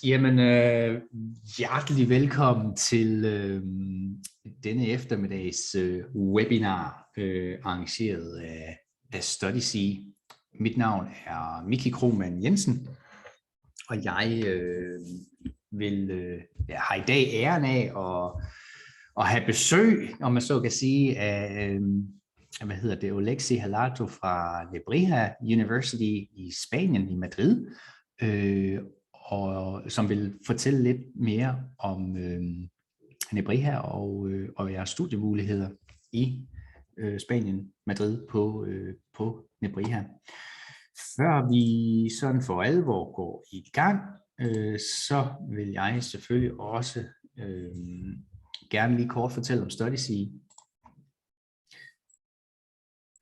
Jamen hjertelig velkommen til denne eftermiddags webinar arrangeret af Studysea. Mit navn er Miki Krohmann Jensen, og jeg har i dag æren af at have besøg, om man så kan sige, af Alexi Halato fra Nebrija University i Spanien, i Madrid, og som vil fortælle lidt mere om Nebrija og jeres studiemuligheder i Spanien, Madrid på Nebrija. Før vi sådan for alvor går i gang, så vil jeg selvfølgelig også gerne lige kort fortælle om Studysea.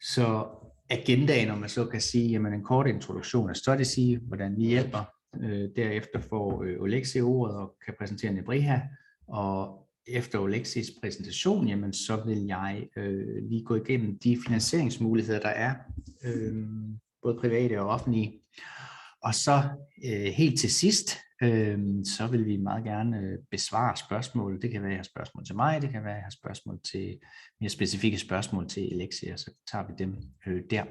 Så agendaen, om man så kan sige, jamen en kort introduktion af Studysea, hvordan vi hjælper. Derefter får Alexi ordet og kan præsentere Nebrija, og efter Alexis præsentation, jamen så vil jeg lige gå igennem de finansieringsmuligheder, der er, både private og offentlige. Og så helt til sidst, så vil vi meget gerne besvare spørgsmål. Det kan være, at jeg har spørgsmål til mig, det kan være, at jeg har spørgsmål til mere specifikke spørgsmål til Alexi, og så tager vi dem der.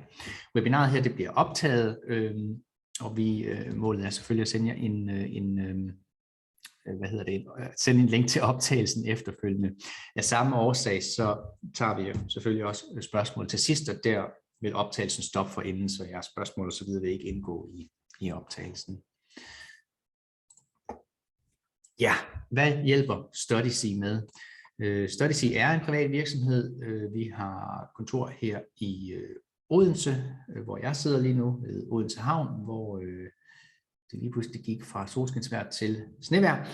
Webinaret her, det bliver optaget, og målet er selvfølgelig at sende jer sende en link til optagelsen efterfølgende. Af samme årsag, så tager vi selvfølgelig også spørgsmål til sidst, og der vil optagelsen stoppe for inden, så jeres spørgsmål og så videre vil ikke indgå i optagelsen. Ja, hvad hjælper Studysea med? Studysea er en privat virksomhed. Vi har kontor her i Odense, hvor jeg sidder lige nu, ved Odense Havn, hvor det lige pludselig gik fra solskinsvejr til snevejr.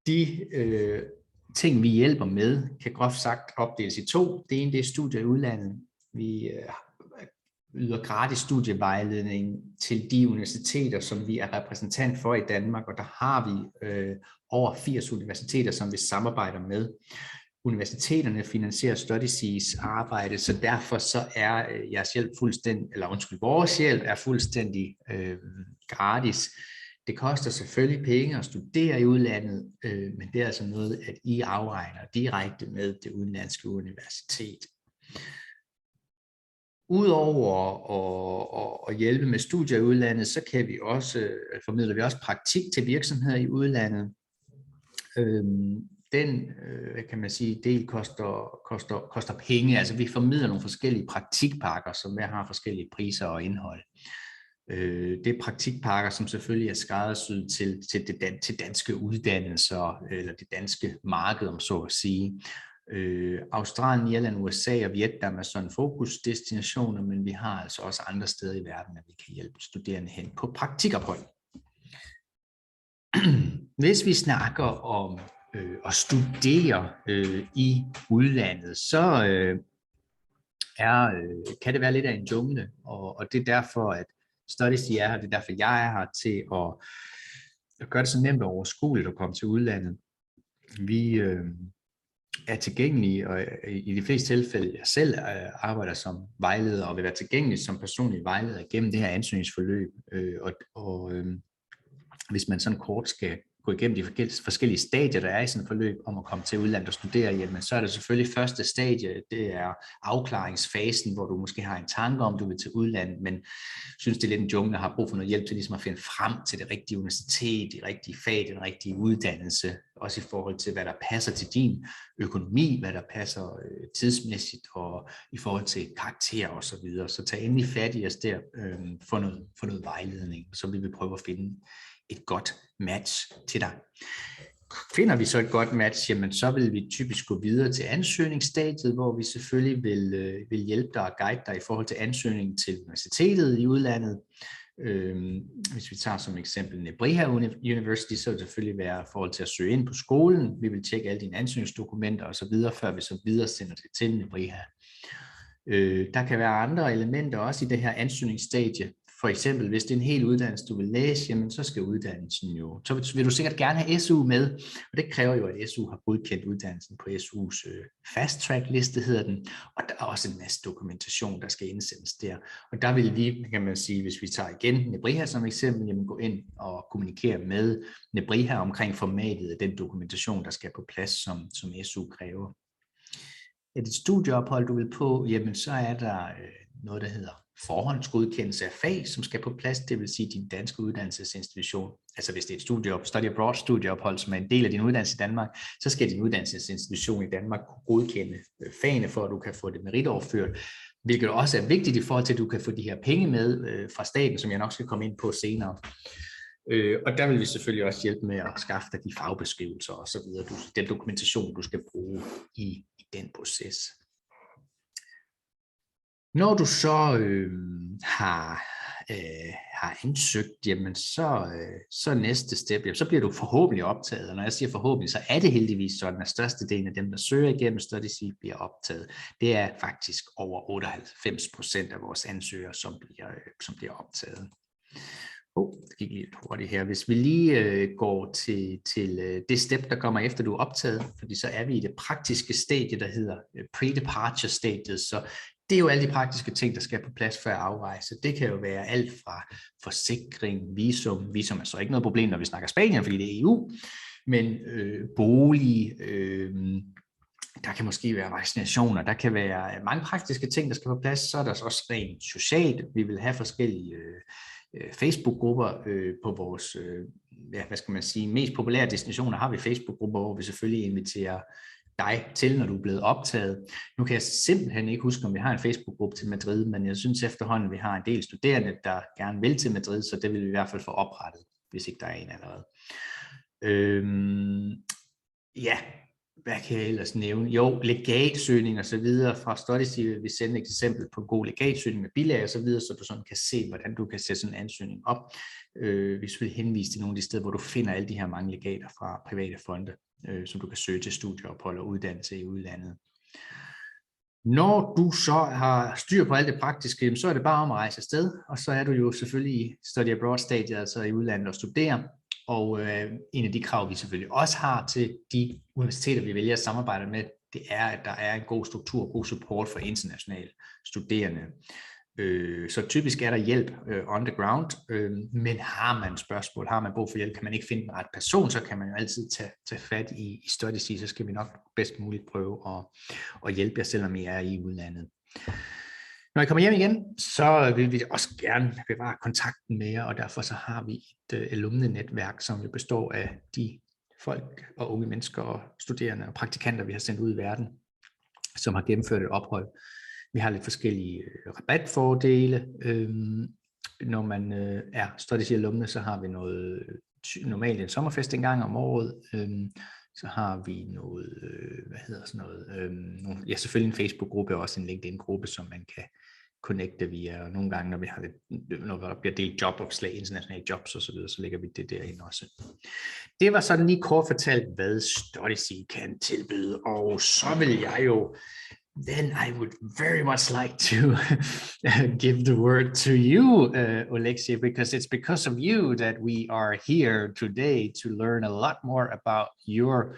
De ting, vi hjælper med, kan groft sagt opdeles i to. Det ene, det er studier i udlandet. Vi yder gratis studievejledning til de universiteter, som vi er repræsentant for i Danmark, og der har vi over 80 universiteter, som vi samarbejder med. Universiteterne finansierer Studyseas arbejde, så derfor så er jeres hjælp vores hjælp er fuldstændig gratis. Det koster selvfølgelig penge at studere i udlandet, men det er altså noget, at I afregner direkte med det udenlandske universitet. Udover at hjælpe med studier i udlandet, så formidler vi også praktik til virksomheder i udlandet. Den kan man sige, del koster penge. Altså vi formidler nogle forskellige praktikpakker, som hver har forskellige priser og indhold. Det er praktikpakker, som selvfølgelig er skræddersyet til danske uddannelser, eller det danske marked, om så at sige. Australien, Irland, USA og Vietnam er sådan fokusdestinationer, men vi har altså også andre steder i verden, at vi kan hjælpe studerende hen på praktikophold. Hvis vi snakker om at studere i udlandet, så kan det være lidt af en jungle, og det er derfor, at Studysea er her, det er derfor, jeg er her til at gøre det så nemt og overskueligt at komme til udlandet. Vi er tilgængelige, og i de fleste tilfælde, jeg selv arbejder som vejleder, og vil være tilgængelig som personlig vejleder gennem det her ansøgningsforløb, hvis man sådan kort skal gå igennem de forskellige stadier, der er i sådan et forløb om at komme til udlandet og studere, jamen så er det selvfølgelig første stadie, det er afklaringsfasen, hvor du måske har en tanke om, du vil til udlandet, men synes det er lidt en jungle, og har brug for noget hjælp til ligesom at finde frem til det rigtige universitet, de rigtige fag, den rigtige uddannelse, også i forhold til, hvad der passer til din økonomi, hvad der passer tidsmæssigt, og i forhold til karakterer og så videre. Så tag endelig fat i os der for noget vejledning, så vil vi prøve at finde et godt match til dig. Finder vi så et godt match, jamen så vil vi typisk gå videre til ansøgningsstadiet, hvor vi selvfølgelig vil hjælpe dig og guide dig i forhold til ansøgningen til universitetet i udlandet. Hvis vi tager som eksempel Nebrija University, så vil det selvfølgelig være i forhold til at søge ind på skolen. Vi vil tjekke alle dine ansøgningsdokumenter og så videre, før vi så videre sender det til Nebrija. Der kan være andre elementer også i det her ansøgningsstadie. For eksempel, hvis det er en hel uddannelse, du vil læse, jamen så skal uddannelsen jo, så vil du sikkert gerne have SU med, og det kræver jo, at SU har godkendt uddannelsen på SU's fast track liste, hedder den, og der er også en masse dokumentation, der skal indsendes der. Og der vil vi, kan man sige, hvis vi tager igen Nebrija som eksempel, jamen gå ind og kommunikere med Nebrija omkring formatet af den dokumentation, der skal på plads, som SU kræver. Er det et studieophold, du vil på, jamen så er der noget, der hedder forhåndsgodkendelse af fag, som skal på plads, det vil sige din danske uddannelsesinstitution. Altså hvis det er et study abroad studieophold, som er en del af din uddannelse i Danmark, så skal din uddannelsesinstitution i Danmark kunne godkende fagene, for at du kan få det meritoverført, hvilket også er vigtigt i forhold til, at du kan få de her penge med fra staten, som jeg nok skal komme ind på senere. Og der vil vi selvfølgelig også hjælpe med at skaffe dig de fagbeskrivelser og så videre, den dokumentation, du skal bruge i den proces. Når du så har ansøgt, jamen så næste step, så bliver du forhåbentlig optaget. Og når jeg siger forhåbentlig, så er det heldigvis sådan, at størstedelen af dem, der søger igennem Studysea, bliver optaget. Det er faktisk over 98% af vores ansøgere, som bliver optaget. Det gik lidt hurtigt her. Hvis vi lige går til det step, der kommer efter, du er optaget, fordi så er vi i det praktiske stadie, der hedder pre-departure stadiet, så det er jo alle de praktiske ting, der skal på plads før afrejse. Det kan jo være alt fra forsikring, visum. Visum er så ikke noget problem, når vi snakker Spanien, fordi det er EU, men bolig, der kan måske være vaccinationer, der kan være mange praktiske ting, der skal på plads. Så er der også rent socialt. Vi vil have forskellige Facebook-grupper på vores, hvad skal man sige, mest populære destinationer har vi Facebook-grupper, hvor vi selvfølgelig inviterer dig til, når du er blevet optaget. Nu kan jeg simpelthen ikke huske, om vi har en Facebook-gruppe til Madrid, men jeg synes efterhånden, vi har en del studerende, der gerne vil til Madrid, så det vil vi i hvert fald få oprettet, hvis ikke der er en allerede. Ja, hvad kan jeg ellers nævne? Jo, legatsøgning og så videre fra Studysea. Vi sender et eksempel på en god legatsøgning med bilag og så videre, så du sådan kan se, hvordan du kan sætte sådan en ansøgning op. Vi vil henvise til nogle af de steder, hvor du finder alle de her mange legater fra private fonde, som du kan søge til studieophold og uddannelse i udlandet. Når du så har styr på alt det praktiske, så er det bare om at rejse afsted, og så er du jo selvfølgelig i study abroad stadiet, altså i udlandet og studere. Og en af de krav, vi selvfølgelig også har til de universiteter, vi vælger at samarbejde med, det er, at der er en god struktur og god support for internationale studerende. Så typisk er der hjælp on the ground, men har man spørgsmål, har man brug for hjælp, kan man ikke finde den rette person, så kan man jo altid tage fat i Studysea, så skal vi nok bedst muligt prøve at hjælpe jer, selvom I er i udlandet. Når I kommer hjem igen, så vil vi også gerne bevare kontakten med jer, og derfor så har vi et alumne-netværk, som jo består af de folk og unge mennesker og studerende og praktikanter, vi har sendt ud i verden, som har gennemført et ophold. Vi har lidt forskellige rabatfordele. Når man er Studysea alumne, så har vi noget normalt en sommerfest en gang om året. Så har vi noget, ja, selvfølgelig en Facebook-gruppe og også en LinkedIn-gruppe, som man kan connecte via, og nogle gange, når der bliver delt jobopslag, internationale jobs og så videre, så lægger vi det derinde også. Det var sådan lige kort fortalt, hvad Studysea kan tilbyde, og så vil jeg jo, then I would very much like to give the word to you, Alexia, because it's because of you that we are here today to learn a lot more about your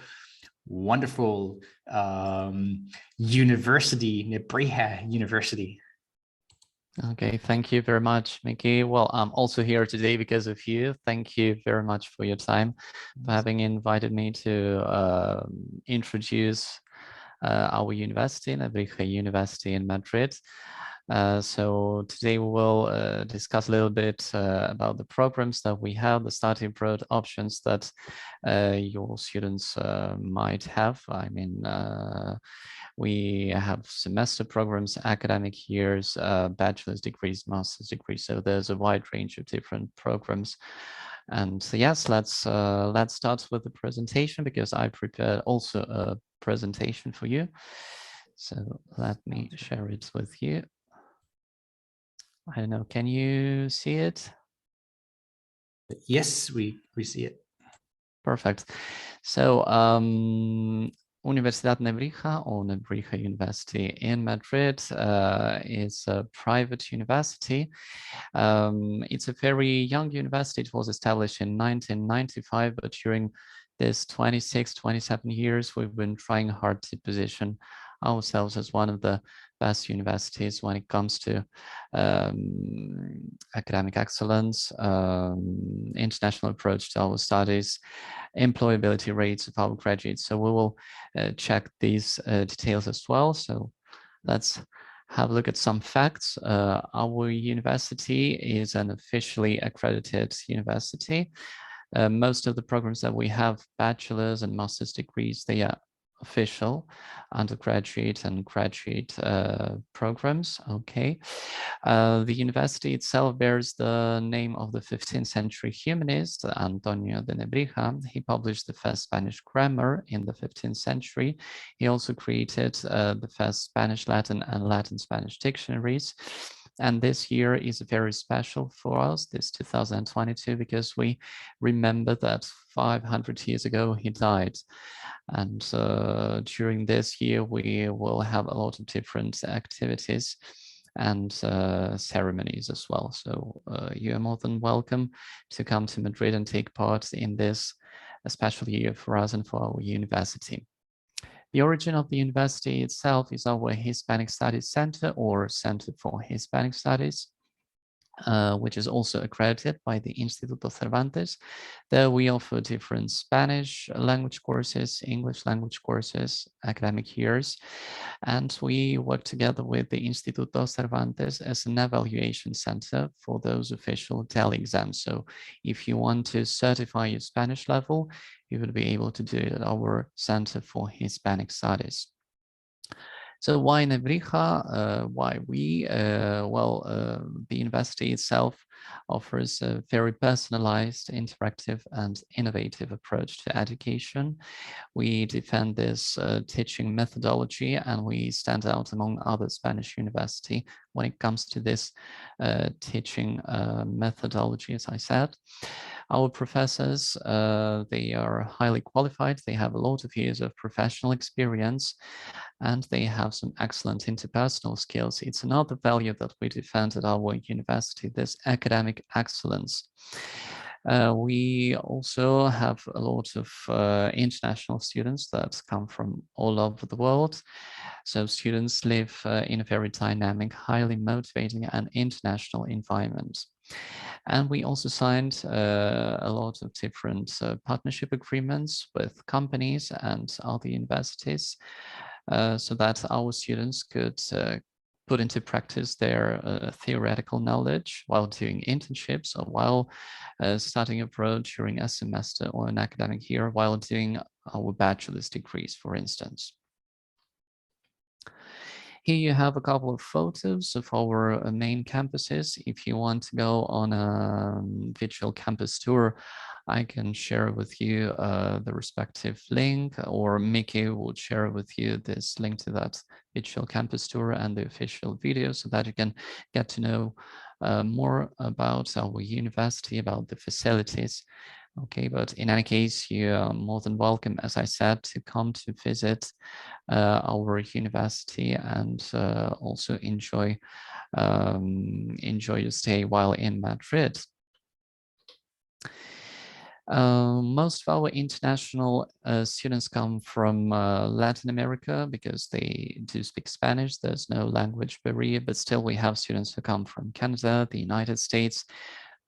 wonderful university, Nebrija University. Okay, thank you very much, Mickey. Well, I'm also here today because of you. Thank you very much for your time, for having invited me to introduce our university, Nebrija University in Madrid. So today we will discuss a little bit about the programs that we have, the starting abroad options that your students might have. I mean, we have semester programs, academic years, bachelor's degrees, master's degrees. So there's a wide range of different programs. And so yes, let's start with the presentation, because I prepared also a presentation for you. So let me share it with you. I don't know, can you see it? Yes, we see it. Perfect. So Universidad Nebrija, or Nebrija University in Madrid, is a private university. It's a very young university. It was established in 1995, but during this 26, 27 years, we've been trying hard to position ourselves as one of the best universities when it comes to academic excellence, international approach to our studies, employability rates of our graduates. So we will check these details as well. So let's have a look at some facts. Our university is an officially accredited university. Most of the programs that we have, bachelor's and master's degrees, they are official undergraduate and graduate programs. Okay. The university itself bears the name of the 15th century humanist Antonio de Nebrija. He published the first Spanish grammar in the 15th century. He also created the first Spanish Latin and Latin Spanish dictionaries. And this year is very special for us, this 2022, because we remember that 500 years ago he died. And during this year, we will have a lot of different activities and ceremonies as well. So you are more than welcome to come to Madrid and take part in this special year for us and for our university. The origin of the university itself is our Hispanic Studies Center, or Center for Hispanic Studies, which is also accredited by the Instituto Cervantes. There we offer different Spanish language courses, English language courses, academic years, and we work together with the Instituto Cervantes as an evaluation center for those official tele exams. So if you want to certify your Spanish level, you will be able to do it at our Center for Hispanic Studies. So why Nebrija? Why we? The university itself offers a very personalized, interactive, and innovative approach to education. We defend this teaching methodology, and we stand out among other Spanish universities when it comes to this teaching methodology, as I said. Our professors, they are highly qualified. They have a lot of years of professional experience, and they have some excellent interpersonal skills. It's another value that we defend at our university, this academic excellence. We also have a lot of international students that come from all over the world. So students live in a very dynamic, highly motivating and international environment. And we also signed a lot of different partnership agreements with companies and other universities so that our students could put into practice their theoretical knowledge while doing internships or while studying abroad during a semester or an academic year while doing our bachelor's degrees, for instance. Here you have a couple of photos of our main campuses. If you want to go on a virtual campus tour, I can share with you the respective link, or Mickey will share with you this link to that virtual campus tour and the official video so that you can get to know more about our university, about the facilities. Okay, but in any case, you are more than welcome, as I said, to come to visit our university and also enjoy your stay while in Madrid. Most of our international students come from Latin America because they do speak Spanish. There's no language barrier, but still we have students who come from Canada, the United States,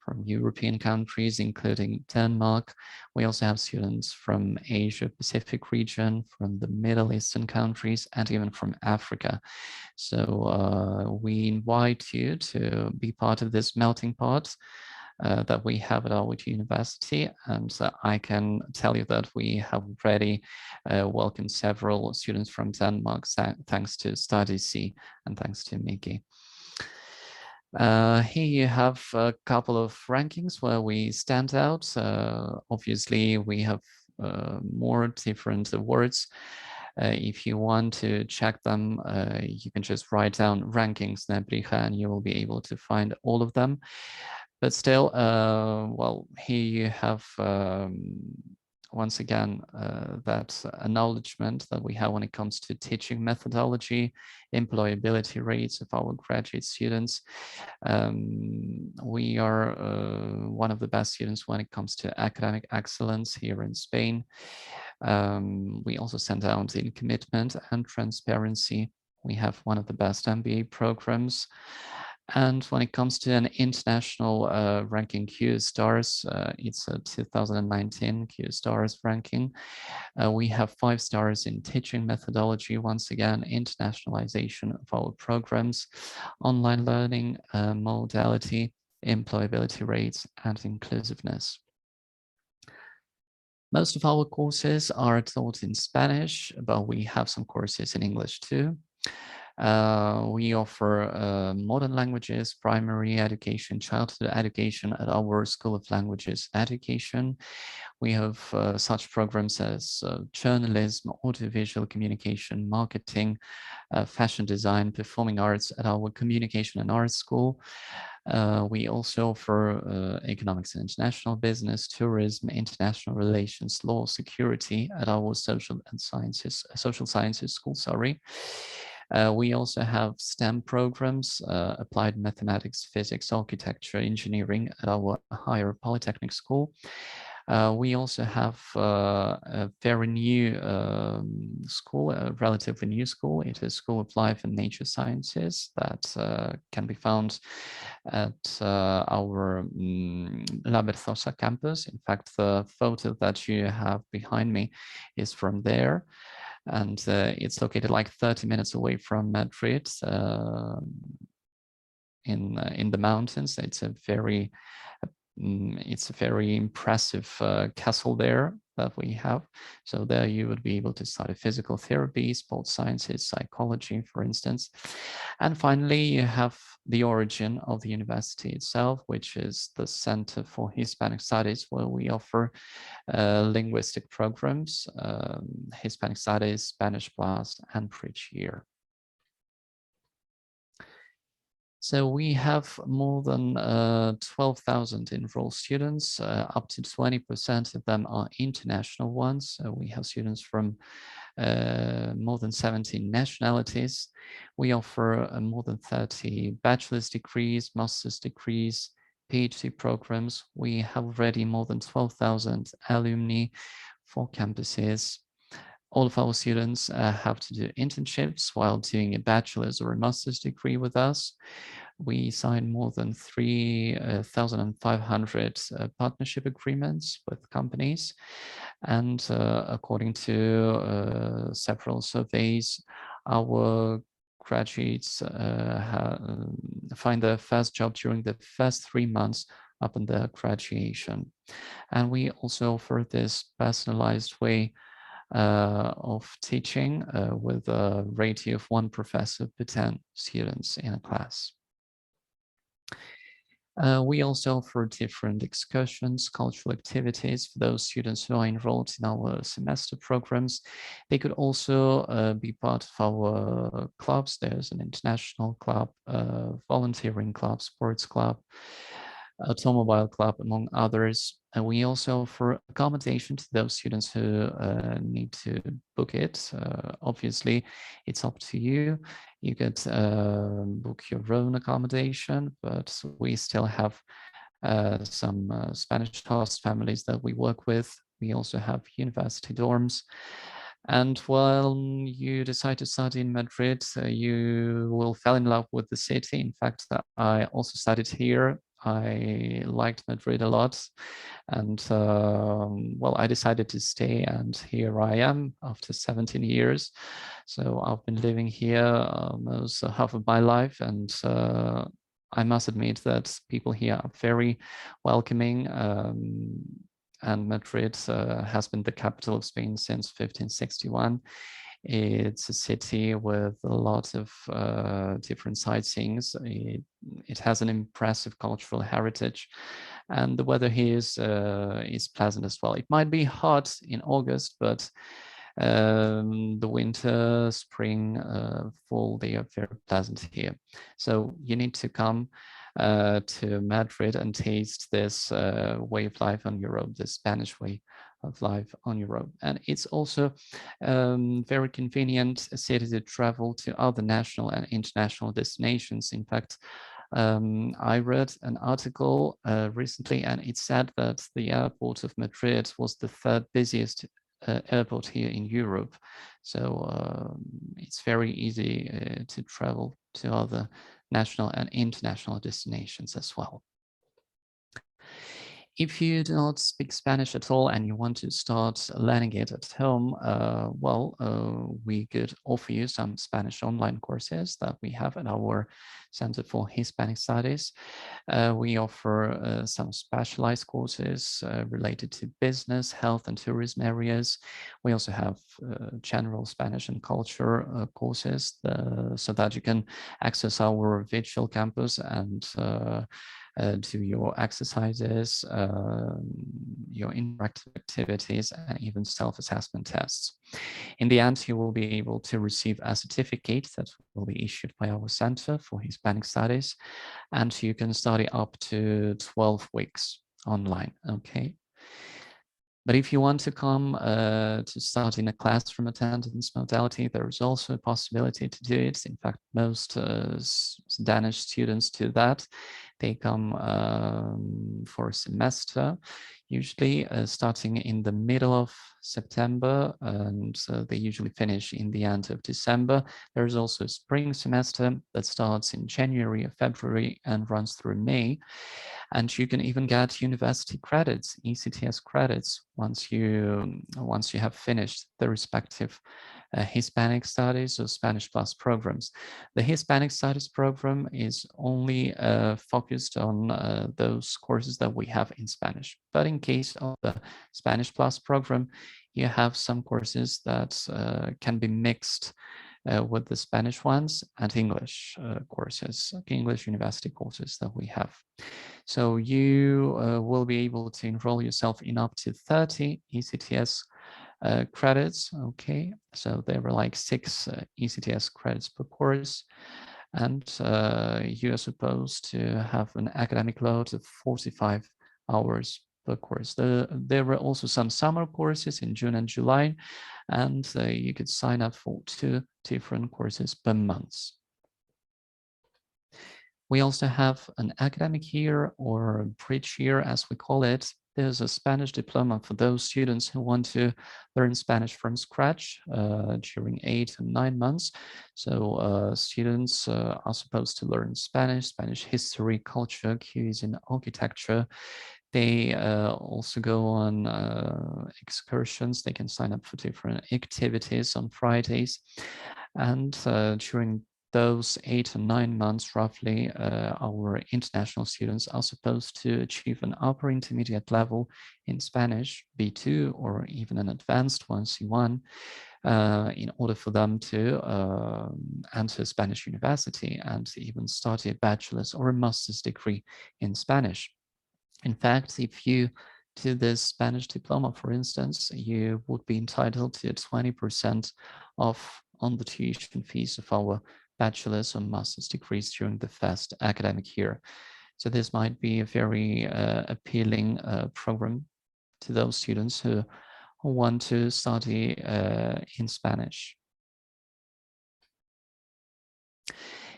from European countries, including Denmark. We also have students from Asia Pacific region, from the Middle Eastern countries, and even from Africa. So we invite you to be part of this melting pot that we have at our university. And I can tell you that we have already welcomed several students from Denmark, thanks to Studysea and thanks to Mickey. Here you have a couple of rankings where we stand out. Obviously, we have more different awards. If you want to check them, you can just write down rankings Nebrija and you will be able to find all of them. But still, well, here you have once again, that acknowledgement that we have when it comes to teaching methodology, employability rates of our graduate students. We are one of the best students when it comes to academic excellence here in Spain. We also send out in commitment and transparency. We have one of the best MBA programs. And when it comes to an international ranking Q stars, it's a 2019 Q stars ranking. We have 5 stars in teaching methodology, once again, internationalization of our programs, online learning, modality, employability rates, and inclusiveness. Most of our courses are taught in Spanish, but we have some courses in English too. We offer modern languages, primary education, childhood education at our School of Languages Education. We have such programs as journalism, audiovisual communication, marketing, fashion design, performing arts at our Communication and Arts School. We also offer economics and international business, tourism, international relations, law, security at our social sciences school, sorry. We also have STEM programs, applied mathematics, physics, architecture, engineering at our higher polytechnic school. We also have a very new school, a relatively new school. It is School of Life and Nature Sciences that can be found at our La Berzosa campus. In fact, the photo that you have behind me is from there. And it's located like 30 minutes away from Madrid in the mountains. It's a very impressive castle there that we have. So there you would be able to study physical therapy, sports sciences, psychology, for instance. And finally, you have the origin of the university itself, which is the Center for Hispanic Studies, where we offer linguistic programs, Hispanic Studies, Spanish Plus, and Bridge Year. So we have more than 12,000 enrolled students, up to 20% of them are international ones. So we have students from more than 17 nationalities. We offer more than 30 bachelor's degrees, master's degrees, PhD programs. We have already more than 12,000 alumni, 4 campuses. All of our students have to do internships while doing a bachelor's or a master's degree with us. We signed more than 3,500 partnership agreements with companies. And according to several surveys, our graduates find their first job during the first 3 months upon their graduation. And we also offer this personalized way of teaching with a ratio of 1 professor per 10 students in a class. We also offer different excursions, cultural activities for those students who are enrolled in our semester programs. They could also be part of our clubs. There's an international club, volunteering club, sports club, automobile club, among others. And we also offer accommodation to those students who need to book it. Obviously, it's up to you. You could book your own accommodation, but we still have some Spanish host families that we work with. We also have university dorms. And when you decide to study in Madrid, you will fall in love with the city. In fact, I also studied here. I liked Madrid a lot, and well, I decided to stay, and here I am after 17 years. So I've been living here almost half of my life, and I must admit that people here are very welcoming. And Madrid has been the capital of Spain since 1561. It's a city with a lot of different sightseeings. It has an impressive cultural heritage, and the weather here is pleasant as well. It might be hot in August, but the winter, spring, fall, they are very pleasant here. So you need to come to Madrid and taste this way of life on Europe, the Spanish way of life on Europe. And it's also very convenient city to travel to other national and international destinations. In fact, I read an article recently, and it said that the airport of Madrid was the third busiest airport here in Europe. So it's very easy to travel to other national and international destinations as well. If you do not speak Spanish at all and you want to start learning it at home, we could offer you some Spanish online courses that we have at our Center for Hispanic Studies. We offer some specialized courses related to business, health, and tourism areas. We also have general Spanish and culture courses so that you can access our virtual campus and do your exercises, your interactive activities, and even self-assessment tests. In the end, you will be able to receive a certificate that will be issued by our Center for Hispanic Studies, and you can study up to 12 weeks online, okay? But if you want to come to start in a classroom attendance modality, there is also a possibility to do it. In fact, most Danish students do that. They come for a semester, usually starting in the middle of September, and they usually finish in the end of December. There is also a spring semester that starts in January or February and runs through May. And you can even get university credits, ECTS credits, once you have finished the respective Hispanic Studies or Spanish Plus programs. The Hispanic Studies program is only focused on those courses that we have in Spanish. But in case of the Spanish Plus program, you have some courses that can be mixed with the Spanish ones and English courses, like English university courses that we have. So you will be able to enroll yourself in up to 30 ECTS credits, okay? So there were like 6 ECTS credits per course, and you are supposed to have an academic load of 45 hours per course. There were also some summer courses in June and July, and you could sign up for 2 different courses per month. We also have an academic year, or bridge year as we call it. There's a Spanish diploma for those students who want to learn Spanish from scratch during 8 and 9 months. So students are supposed to learn Spanish history, culture, cuisine, architecture. They also go on excursions. They can sign up for different activities on Fridays. And during those 8 and 9 months, roughly, our international students are supposed to achieve an upper intermediate level in Spanish, B2, or even an advanced one, C1, in order for them to enter Spanish university and even study a bachelor's or a master's degree in Spanish. In fact, if you do this Spanish diploma, for instance, you would be entitled to 20% off on the tuition fees of our bachelor's or master's degrees during the first academic year. So this might be a very appealing program to those students who want to study in Spanish.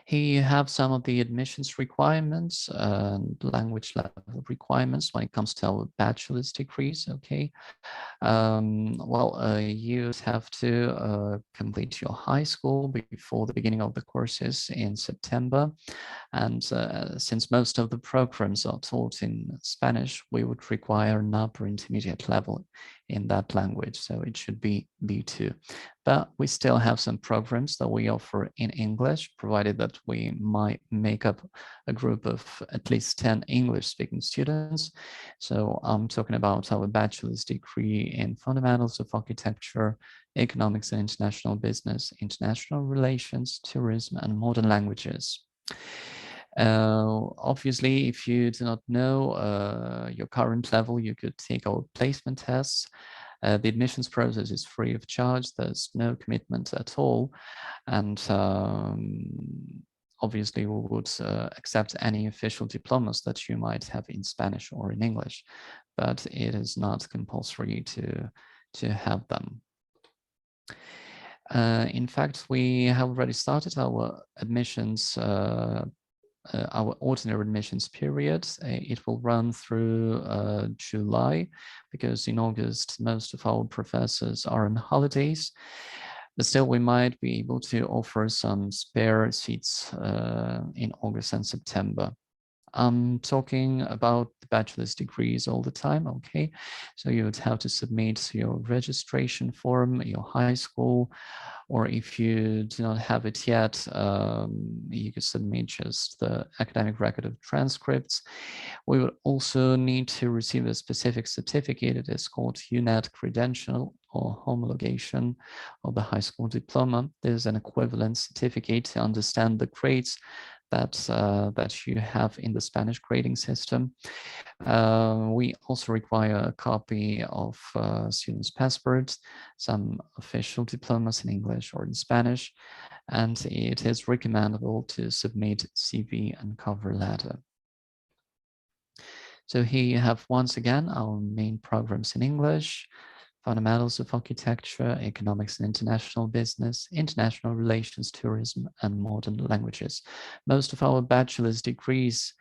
Here you have some of the admissions requirements and language level requirements when it comes to our bachelor's degrees, okay? You have to complete your high school before the beginning of the courses in September. And since most of the programs are taught in Spanish, we would require an upper intermediate level in that language. So it should be B2. But we still have some programs that we offer in English, provided that we might make up a group of at least 10 English-speaking students. So I'm talking about our bachelor's degree in fundamentals of architecture, economics and international business, international relations, tourism, and modern languages. Obviously, if you do not know your current level, you could take our placement tests. The admissions process is free of charge. There's no commitment at all. And obviously we would accept any official diplomas that you might have in Spanish or in English, but it is not compulsory to have them. In fact, we have already started our admissions, our ordinary admissions period. It will run through July, because in August, most of our professors are on holidays. But still, we might be able to offer some spare seats in August and September. I'm talking about the bachelor's degrees all the time, okay? So you would have to submit your registration form, your high school, or if you do not have it yet, you could submit just the academic record of transcripts. We would also need to receive a specific certificate. It is called UNED credential or homologation of the high school diploma. There's an equivalent certificate to understand the grades that you have in the Spanish grading system. We also require a copy of students' passports, some official diplomas in English or in Spanish, and it is recommendable to submit CV and cover letter. So here you have once again our main programs in English: fundamentals of architecture, economics and international business, international relations, tourism, and modern languages. Most of our bachelor's degrees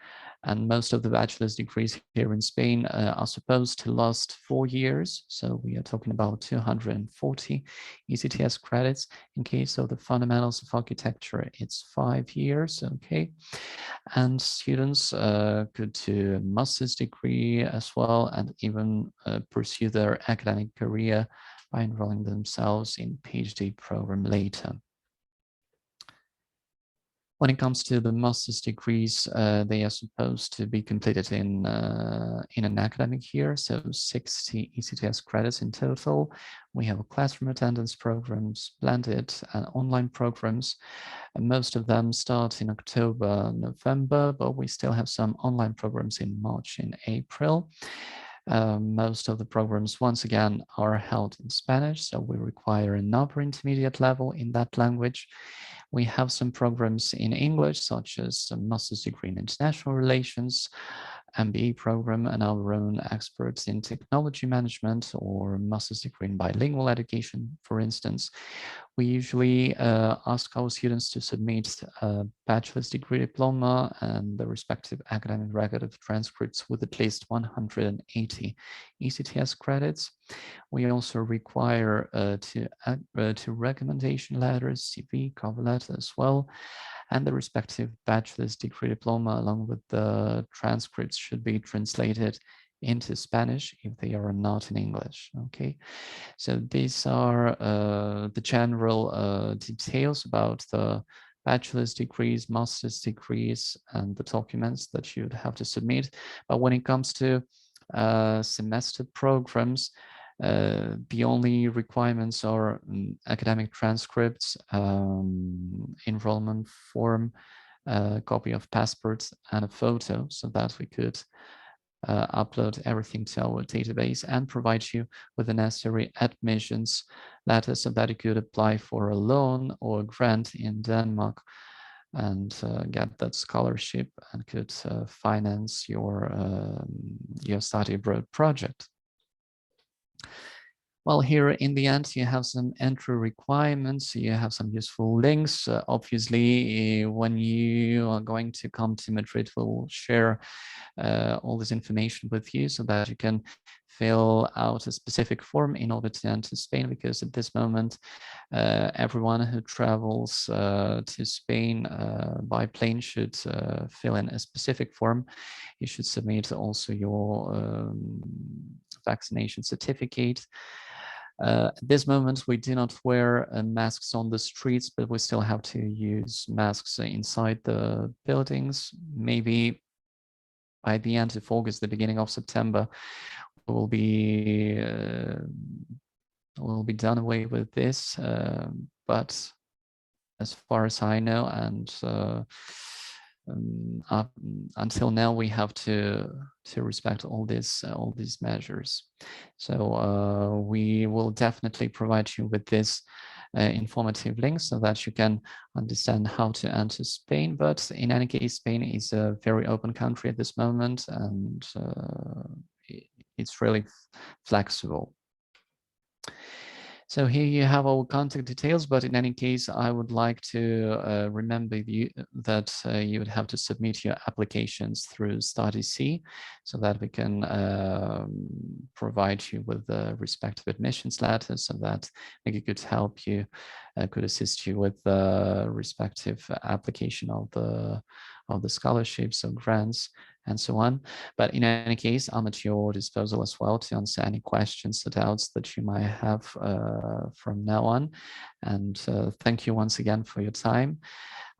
and most of the bachelor's degrees here in Spain are supposed to last 4 years. So we are talking about 240 ECTS credits. In case of the fundamentals of architecture, it's 5 years, okay? And students could do a master's degree as well, and even pursue their academic career by enrolling themselves in PhD program later. When it comes to the master's degrees, they are supposed to be completed in an academic year, so 60 ECTS credits in total. We have classroom attendance programs, blended and online programs, and most of them start in October, November, but we still have some online programs in March and April. Most of the programs, once again, are held in Spanish, so we require an upper intermediate level in that language. We have some programs in English, such as a master's degree in international relations, MBA program, and our own experts in technology management, or master's degree in bilingual education, for instance. We usually ask our students to submit a bachelor's degree diploma and the respective academic record of transcripts with at least 180 ECTS credits. We also require two recommendation letters, CV, cover letter as well, and the respective bachelor's degree diploma along with the transcripts should be translated into Spanish if they are not in English, okay? So these are the general details about the bachelor's degrees, master's degrees, and the documents that you'd have to submit. But when it comes to semester programs, the only requirements are academic transcripts, enrollment form, a copy of passports, and a photo, so that we could upload everything to our database and provide you with the necessary admissions letter so that you could apply for a loan or a grant in Denmark and get that scholarship and could finance your study abroad project. Well, here in the end, you have some entry requirements, you have some useful links. Obviously, when you are going to come to Madrid, we'll share all this information with you so that you can fill out a specific form in order to enter Spain, because at this moment, everyone who travels to Spain by plane should fill in a specific form. You should submit also your vaccination certificate. At this moment, we do not wear masks on the streets, but we still have to use masks inside the buildings. Maybe by the end of August, the beginning of September, we'll be done away with this. But as far as I know, and until now we have to respect all these measures. So we will definitely provide you with this informative link so that you can understand how to enter Spain. But in any case, Spain is a very open country at this moment, and it's really flexible. So here you have all contact details, but in any case, I would like to remember you that you would have to submit your applications through Studysea so that we can provide you with the respective admissions letters, so that we could help you, could assist you with the respective application of the scholarships or grants and so on. But in any case, I'm at your disposal as well to answer any questions or doubts that you might have from now on. And thank you once again for your time.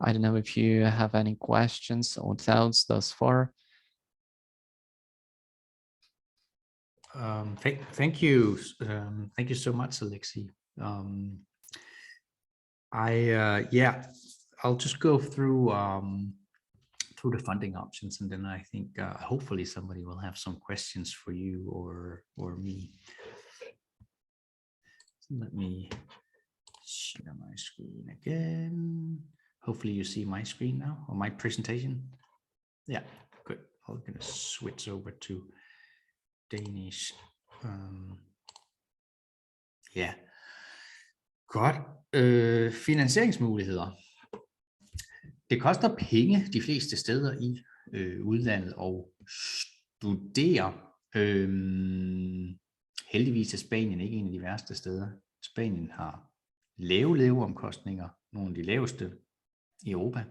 I don't know if you have any questions or doubts thus far. Thank you so much, Alexi. I'll just go through the funding options, and then I think hopefully somebody will have some questions for you or me. Let me share my screen again. Hopefully you see my screen now, or my presentation. Yeah, good. I'm going to switch over to Danish. Godt. Finansieringsmuligheder. Det koster penge de fleste steder i udlandet at studere. Heldigvis er Spanien ikke en af de værste steder. Spanien har lave leveomkostninger, nogle af de laveste i Europa.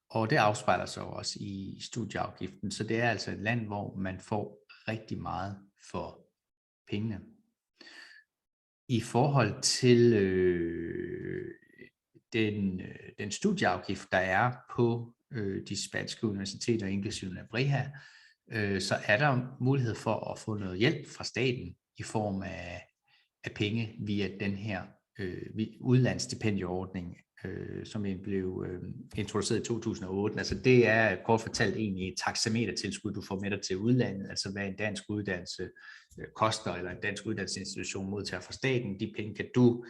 Og det afspejler sig også i studieafgiften. Så det er altså et land, hvor man får rigtig meget for pengene. I forhold til den studieafgift, der er på de spanske universiteter, inklusive Nebrija, så er der mulighed for at få noget hjælp fra staten i form af penge via den her udlandsstipendieordning, som blev introduceret i 2008. Altså det er kort fortalt egentlig et taxametertilskud, du får med dig til udlandet, altså hvad en dansk uddannelse koster, eller en dansk uddannelsesinstitution modtager fra staten. De penge kan du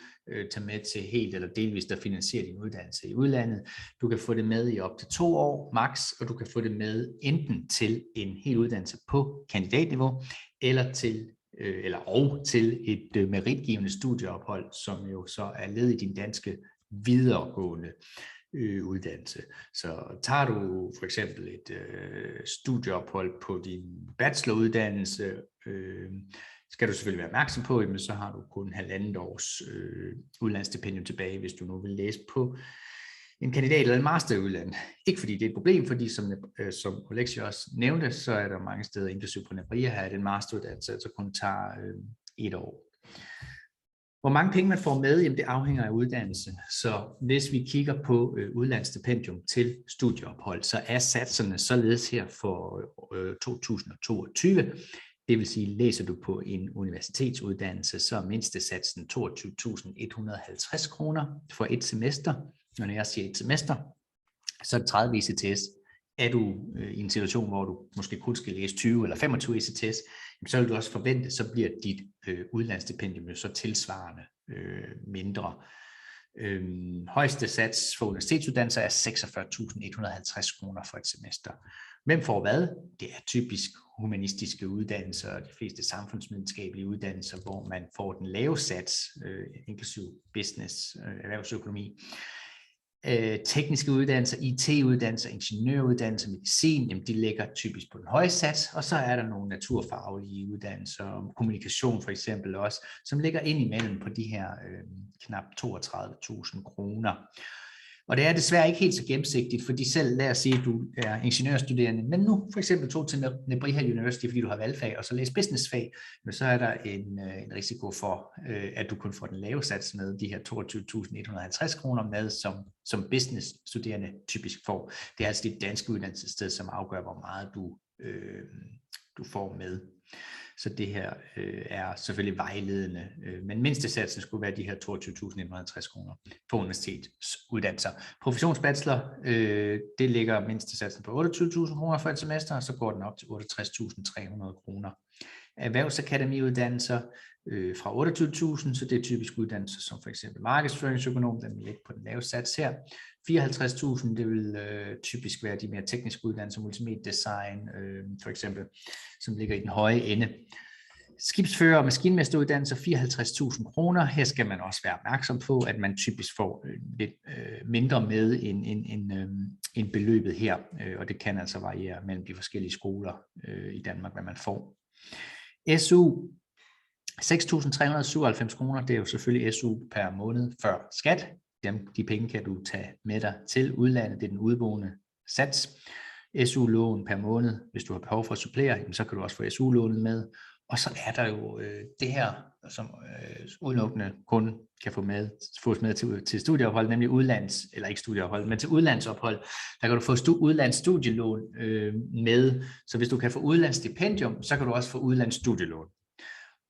tage med til helt eller delvist at finansiere din uddannelse i udlandet. Du kan få det med i op til 2 år max, og du kan få det med enten til en hel uddannelse på kandidatniveau, eller til et meritgivende studieophold, som jo så er led i din danske videregående uddannelse. Så tager du for eksempel et studieophold på din bacheloruddannelse, skal du selvfølgelig være opmærksom på, men så har du kun 1,5 års udlandsstipendium tilbage, hvis du nu vil læse på en kandidat eller en master i udlandet. Ikke fordi det er et problem, fordi som Alexi også nævnte, så er der mange steder, inklusive på Nebrija, her er det en masteruddannelse, så kun tager 1 år. Hvor mange penge man får med, jamen det afhænger af uddannelse. Så hvis vi kigger på udlandsstipendium til studieophold, så er satserne således her for 2022. Det vil sige, læser du på en universitetsuddannelse, så er mindstesatsen 22.150 kroner for et semester. Når jeg siger et semester, så er det 30 ECTS. Er du i en situation, hvor du måske kun skal læse 20 eller 25 ECTS, så vil du også forvente, så bliver dit udlandsstipendium så tilsvarende mindre. Højeste sats for universitetsuddannelser er 46.150 kroner for et semester. Hvem får hvad? Det er typisk humanistiske uddannelser og de fleste samfundsvidenskabelige uddannelser, hvor man får den lave sats, inklusive business, erhvervsøkonomi. Tekniske uddannelser, IT-uddannelser, ingeniøruddannelser, medicin, jamen de ligger typisk på den høje sats, og så er der nogle naturfaglige uddannelser, kommunikation for eksempel også, som ligger ind imellem på de her knap 32.000 kroner. Og det er desværre ikke helt så gennemsigtigt, fordi selv lad os sige, at du er ingeniørstuderende, men nu for eksempel tog til Nebrija University, fordi du har valgfag, og så læser businessfag, men så er der en risiko for, at du kun får den lave sats med, de her 22.150 kroner med, som businessstuderende typisk får. Det er altså dit danske uddannelsessted, som afgør, hvor meget du får med. Så det her er selvfølgelig vejledende, men mindstesatsen skulle være de her 22.150 kroner på universitetsuddannelser. Professionsbachelor, det ligger mindstesatsen på 28.000 kroner for et semester, og så går den op til 68.300 kroner. Erhvervsakademiuddannelser fra 28.000, så det er typisk uddannelser som for eksempel markedsføringsøkonom, den vil ligge på den lave sats her. 54.000, det vil typisk være de mere tekniske uddannelser, multimediedesign for eksempel, som ligger i den høje ende. Skibsfører- og maskinmesteruddannelser 54.000 kroner. Her skal man også være opmærksom på, at man typisk får lidt mindre med end beløbet her, og det kan altså variere mellem de forskellige skoler i Danmark, hvad man får. SU 6.397 kroner, det er jo selvfølgelig SU per måned før skat. De penge kan du tage med dig til udlandet, det er den udboende sats. SU-lån per måned, hvis du har behov for at supplere, så kan du også få SU-lånet med. Og så er der jo det her, som udelukkende kun kan fås med til studieophold, nemlig ikke studieophold, men til udlandsophold. Der kan du få udlandsstudielån med, så hvis du kan få udlandsstipendium, så kan du også få udlandsstudielån.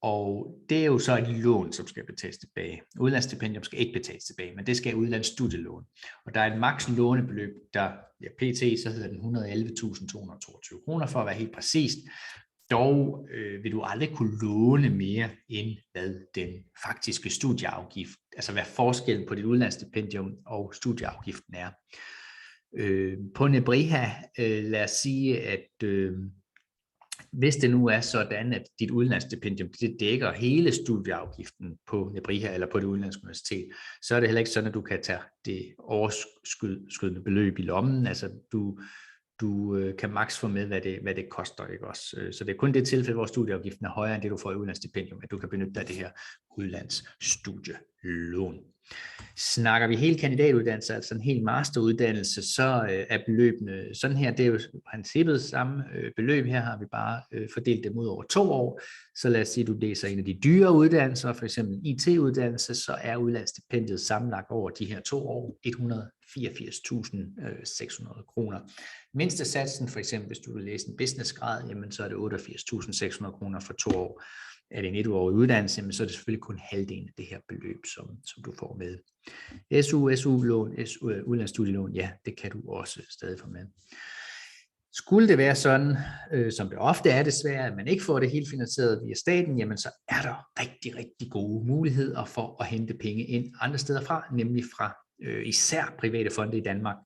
Og det er jo så et lån, som skal betales tilbage. Udlandsstipendium skal ikke betales tilbage, men det skal udlandsstudielån. Og der er et maks lånebeløb, der pt. Så hedder den 111.222 kroner for at være helt præcist. Dog vil du aldrig kunne låne mere end hvad den faktiske studieafgift, altså hvad forskellen på dit udlandsstipendium og studieafgiften er. På Nebrija, lad os sige, at hvis det nu er sådan, at dit udlandsstipendium det dækker hele studieafgiften på Nebrija eller på det udenlandske universitet, så er det heller ikke sådan, at du kan tage det overskydende beløb i lommen. Altså du kan maks få med, hvad det koster, ikke også? Så det er kun det tilfælde, hvor studieafgiften er højere end det, du får i udlandsstipendium, at du kan benytte dig af det her udlandsstudielån. Snakker vi hele kandidatuddannelse, altså en hel masteruddannelse, så er beløbene sådan her, det er jo i princippet samme beløb. Her har vi bare fordelt dem ud over 2 år. Så lad os sige, at du læser en af de dyre uddannelser, for eksempel en IT-uddannelse, så er udlandsstipendiet sammenlagt over de her 2 år 184.600 kroner. Mindstesatsen, for eksempel hvis du vil læse en businessgrad, jamen så er det 88.600 kroner for 2 år. Er det en 1-årig uddannelse, så er det selvfølgelig kun halvdelen af det her beløb, som du får med. SU-lån, udlandsstudielån, ja, det kan du også stadig få med. Skulle det være sådan, som det ofte er desværre, at man ikke får det helt finansieret via staten, jamen så er der rigtig, rigtig gode muligheder for at hente penge ind andre steder fra, nemlig fra især private fonde i Danmark.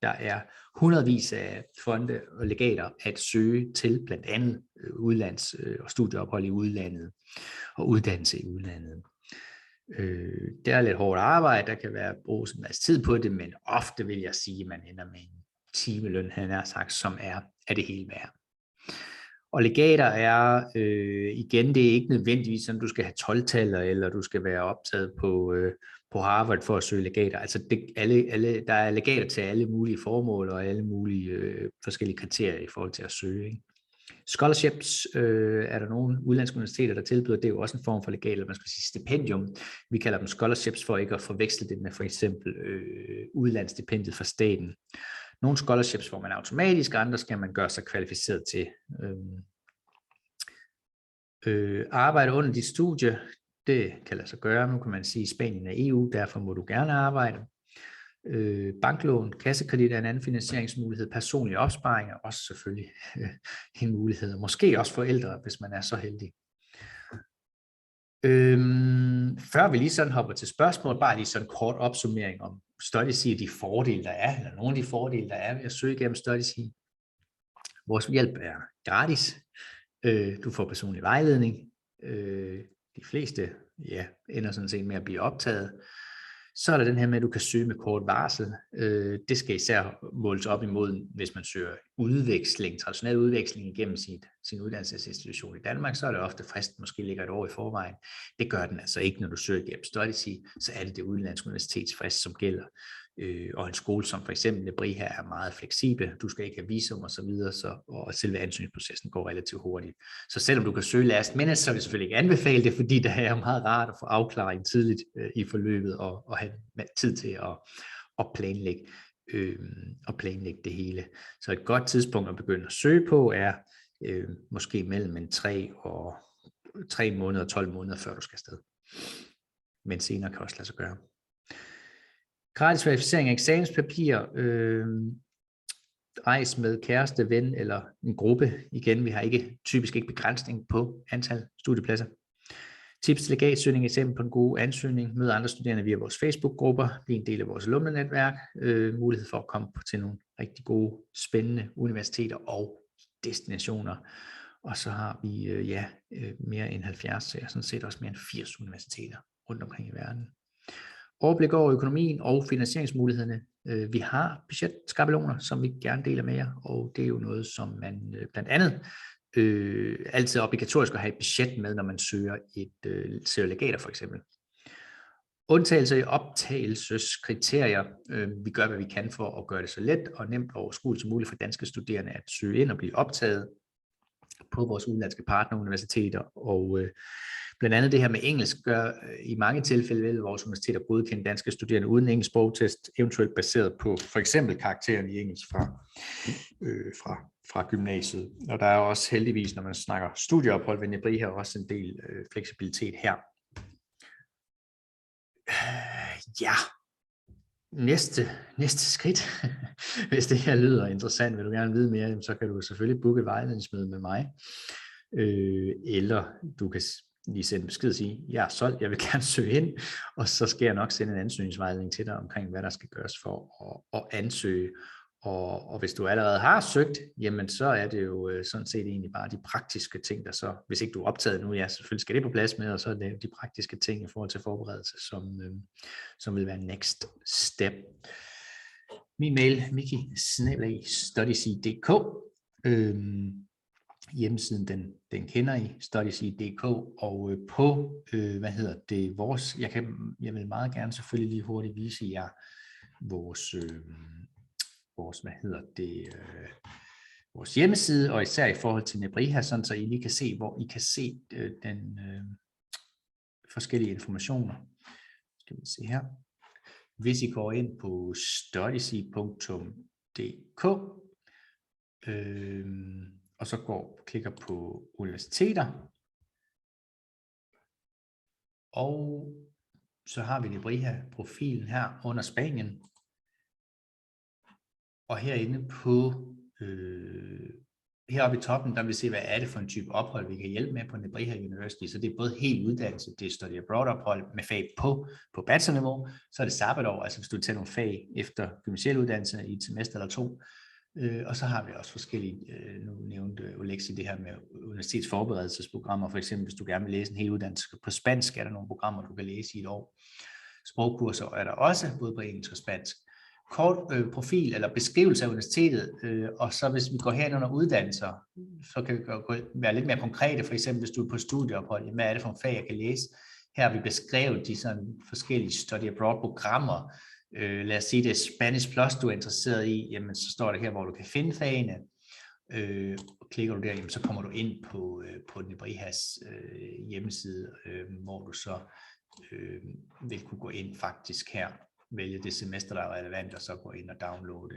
Der er hundredvis af fonde og legater at søge til, blandt andet udlands- og studieophold i udlandet og uddannelse i udlandet. Det er lidt hårdt arbejde, der kan være bruges en masse tid på det, men ofte vil jeg sige, at man ender med en timeløn, han har sagt, som er det hele værd. Og legater er, igen, det er ikke nødvendigvis sådan, du skal have 12-taller, eller du skal være optaget på Harvard for at søge legater. Altså der er legater til alle mulige formål og alle mulige forskellige kriterier i forhold til at søge. Ikke? Scholarships er der nogle udlandske universiteter, der tilbyder, det er jo også en form for legat, eller man skal sige stipendium. Vi kalder dem scholarships for ikke at forveksle det med for eksempel udlandsstipendiet fra staten. Nogle scholarships får man automatisk, andre skal man gøre sig kvalificeret til. Arbejde under dit studie, det kan lade sig gøre. Nu kan man sige, at Spanien er EU, derfor må du gerne arbejde. Banklån, kassekredit er en anden finansieringsmulighed. Personlige opsparinger er også selvfølgelig en mulighed. Måske også forældre, hvis man er så heldig. Før vi lige sådan hopper til spørgsmål, bare lige sådan en kort opsummering om Studysea, de fordele, der er, eller nogle af de fordele, der er ved at søge gennem Studysea. Vores hjælp er gratis. Du får personlig vejledning. De fleste ender sådan set med at blive optaget. Så er der den her med, at du kan søge med kort varsel. Det skal især måles op imod, hvis man søger udveksling, traditionel udveksling igennem sin uddannelsesinstitution i Danmark, så er det ofte fristen måske ligger 1 år i forvejen. Det gør den altså ikke, når du søger gennem Studysea, så er det udenlandske universitetsfrist, som gælder. Og en skole som for eksempel Nebrija er meget fleksibel, du skal ikke have visum og så videre, og selve ansøgningsprocessen går relativt hurtigt. Så selvom du kan søge last minute, så vil jeg selvfølgelig ikke anbefale det, fordi det er meget rart at få afklaring tidligt i forløbet og have tid til at planlægge det hele. Så et godt tidspunkt at begynde at søge på er måske mellem 3 måneder og 12 måneder, før du skal afsted. Men senere kan også lade sig gøre. Gratis verificering af eksamenspapirer. Rejs med kæreste, ven eller en gruppe. Igen, vi har typisk ikke begrænsning på antal studiepladser. Tips til legatsøgning, eksempel på en god ansøgning. Mød andre studerende via vores Facebook-grupper. Bliv en del af vores alumnenetværk. Mulighed for at komme til nogle rigtig gode, spændende universiteter og destinationer. Og så har vi mere end 70, så sådan set også mere end 80 universiteter rundt omkring i verden. Overblik over økonomien og finansieringsmulighederne. Vi har budgetskabeloner, som vi gerne deler med jer, og det er jo noget, som man blandt andet altid er obligatorisk at have et budget med, når man søger legater for eksempel. Undtagelser i optagelseskriterier. Vi gør, hvad vi kan for at gøre det så let og nemt og overskueligt som muligt for danske studerende at søge ind og blive optaget på vores udenlandske partneruniversiteter, og blandt andet det her med engelsk gør i mange tilfælde ved vores universiteter godkende danske studerende uden engelsk sprogtest, eventuelt baseret på for eksempel karakteren i engelsk fra gymnasiet. Og der er også heldigvis, når man snakker studieophold ved Nebrija, også en del fleksibilitet her. Ja, næste skridt, hvis det her lyder interessant, vil du gerne vide mere, så kan du selvfølgelig booke et vejledningsmøde med mig, eller du kan lige sende besked og sige, jeg er solgt, jeg vil gerne søge ind, og så skal jeg nok sende en ansøgningsvejledning til dig omkring, hvad der skal gøres for at ansøge. Og hvis du allerede har søgt, jamen så er det jo sådan set egentlig bare de praktiske ting, der så, hvis ikke du er optaget nu, ja, selvfølgelig skal det på plads med, og så er det de praktiske ting i forhold til forberedelse, som vil være next step. Min mail, miki@studysea.dk. Hjemmesiden, den kender I, studysea.dk, og på, vores, jeg vil meget gerne selvfølgelig lige hurtigt vise jer vores vores hjemmeside, og især i forhold til Nebrija, sådan så I lige kan se, hvor I kan se den forskellige informationer. Skal vi se her. Hvis I går ind på studysea.dk, og så klikker på universiteter, og så har vi Nebrija-profilen her under Spanien. Og herinde på, heroppe i toppen, der vil se, hvad er det for en type ophold, vi kan hjælpe med på Nebrija University. Så det er både helt uddannelse, det er study abroad ophold med fag på bachelorniveau, så er det sabbatår, altså hvis du tager nogle fag efter gymnasial uddannelse i et semester eller 2. Og så har vi også forskellige, nu nævnte Oleksi det her med universitetsforberedelsesprogrammer, for eksempel hvis du gerne vil læse en hel uddannelse på spansk, er der nogle programmer, du kan læse i et år. Sprogkurser er der også, både på engelsk og spansk. Kort profil eller beskrivelse af universitetet, og så hvis vi går hen under uddannelser, så kan vi være lidt mere konkrete, for eksempel hvis du er på studieophold, hvad er det for en fag, jeg kan læse? Her har vi beskrevet de sådan forskellige study abroad programmer. Lad os sige, det er Spanish Plus, du er interesseret i, jamen så står det her, hvor du kan finde fagene. Klikker du der, jamen, så kommer du ind på Nebrijas hjemmeside, hvor du så vil kunne gå ind faktisk her, vælge det semester, der er relevant, og så gå ind og downloade,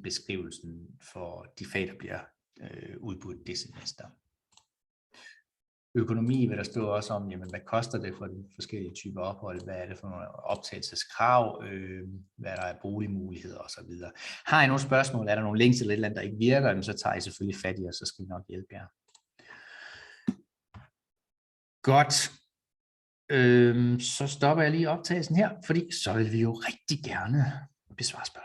beskrivelsen for de fag, der bliver udbudt det semester. Økonomi vil der stå også om, jamen, hvad koster det for de forskellige typer ophold, hvad er det for nogle optagelseskrav, hvad der er boligmuligheder osv. Har I nogle spørgsmål, er der nogle links eller et eller andet, der ikke virker, så tager I selvfølgelig fat i, og så skal vi nok hjælpe jer. Godt. Så stopper jeg lige optagelsen her, fordi så vil vi jo rigtig gerne besvare spørgsmål.